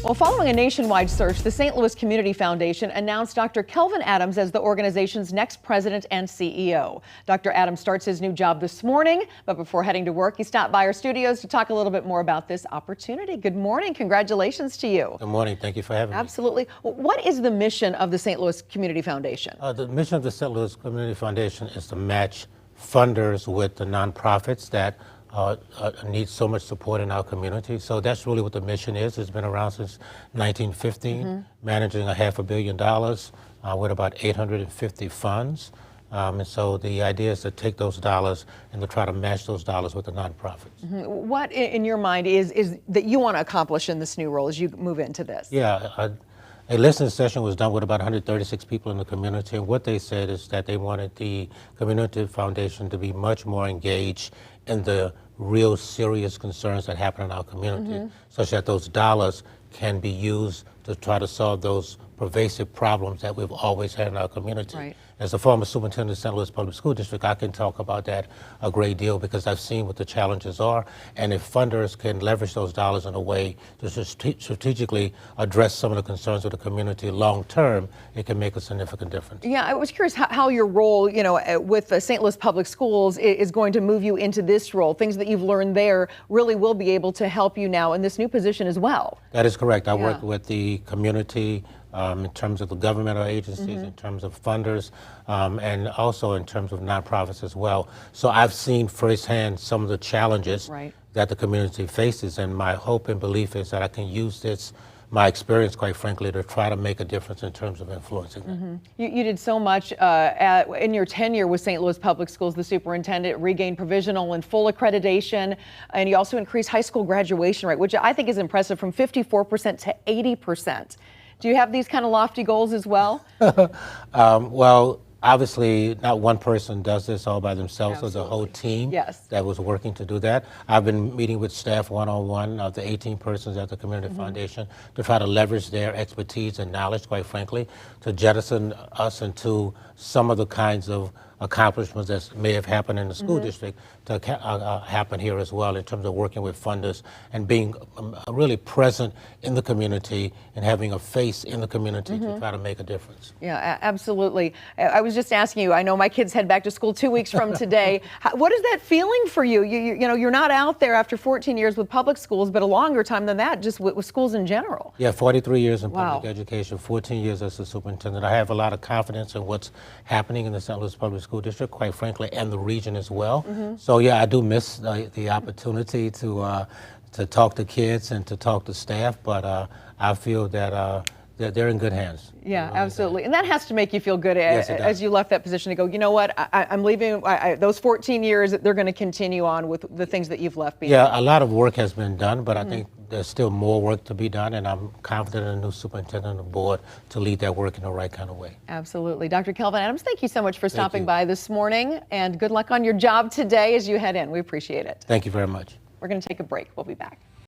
Well, following a nationwide search, the St. Louis Community Foundation announced Dr. Kelvin Adams as the organization's next president and CEO. Dr. Adams starts his new job this morning, but before heading to work, he stopped by our studios to talk a little bit more about this opportunity. Good morning. Congratulations to you. Good morning. Thank you for having me. Absolutely. What is the mission of the St. Louis Community Foundation? The mission of the St. Louis Community Foundation is to match funders with the nonprofits that need so much support in our community. So that's really what the mission is. It's been around since 1915, managing $500 million with about 850 funds. And so the idea is to take those dollars and to try to match those dollars with the nonprofits. What, in your mind, is that you want to accomplish in this new role as you move into this? Yeah, a listening session was done with about 136 people in the community, and what they said is that they wanted the Community Foundation to be much more engaged in the real serious concerns that happen in our community, such that those dollars can be used to try to solve those pervasive problems that we've always had in our community. Right. As a former superintendent of the St. Louis Public School District, I can talk about that a great deal because I've seen what the challenges are, and if funders can leverage those dollars in a way to strategically address some of the concerns of the community long term, it can make a significant difference. Yeah, I was curious how your role, with the St. Louis Public Schools is going to move you into this role. Things that you've learned there really will be able to help you now in this new position as well. That is correct. I work with the community in terms of the governmental agencies, in terms of funders, and also in terms of nonprofits as well. So I've seen firsthand some of the challenges that the community faces, and my hope and belief is that I can use my experience, quite frankly, to try to make a difference in terms of influencing them. You did so much in your tenure with St. Louis Public Schools. The superintendent regained provisional and full accreditation, and you also increased high school graduation rate, which I think is impressive, from 54% to 80%. Do you have these kind of lofty goals as well? Well, obviously, not one person does this all by themselves. There's a whole team that was working to do that. I've been meeting with staff one-on-one of the 18 persons at the Community Foundation to try to leverage their expertise and knowledge, quite frankly, to jettison us into some of the kinds of accomplishments that may have happened in the school district to happen here as well, in terms of working with funders and being really present in the community and having a face in the community to try to make a difference. Yeah, absolutely. I was just asking you, I know my kids head back to school 2 weeks from today. What is that feeling for you? You're not out there after 14 years with public schools, but a longer time than that, just with schools in general. Yeah, 43 years in public education, 14 years as a superintendent. I have a lot of confidence in what's happening in the St. Louis Public School District, quite frankly, and the region as well. So yeah, I do miss the opportunity to talk to kids and to talk to staff, but I feel that they're in good hands. Yeah, absolutely. And that has to make you feel good as you left that position to go, you know what, I'm leaving, those 14 years, they're going to continue on with the things that you've left behind. Yeah, a lot of work has been done, but I think there's still more work to be done, and I'm confident in the new superintendent and the board to lead that work in the right kind of way. Absolutely. Dr. Kelvin Adams, thank you so much for stopping by this morning, and good luck on your job today as you head in. We appreciate it. Thank you very much. We're going to take a break. We'll be back.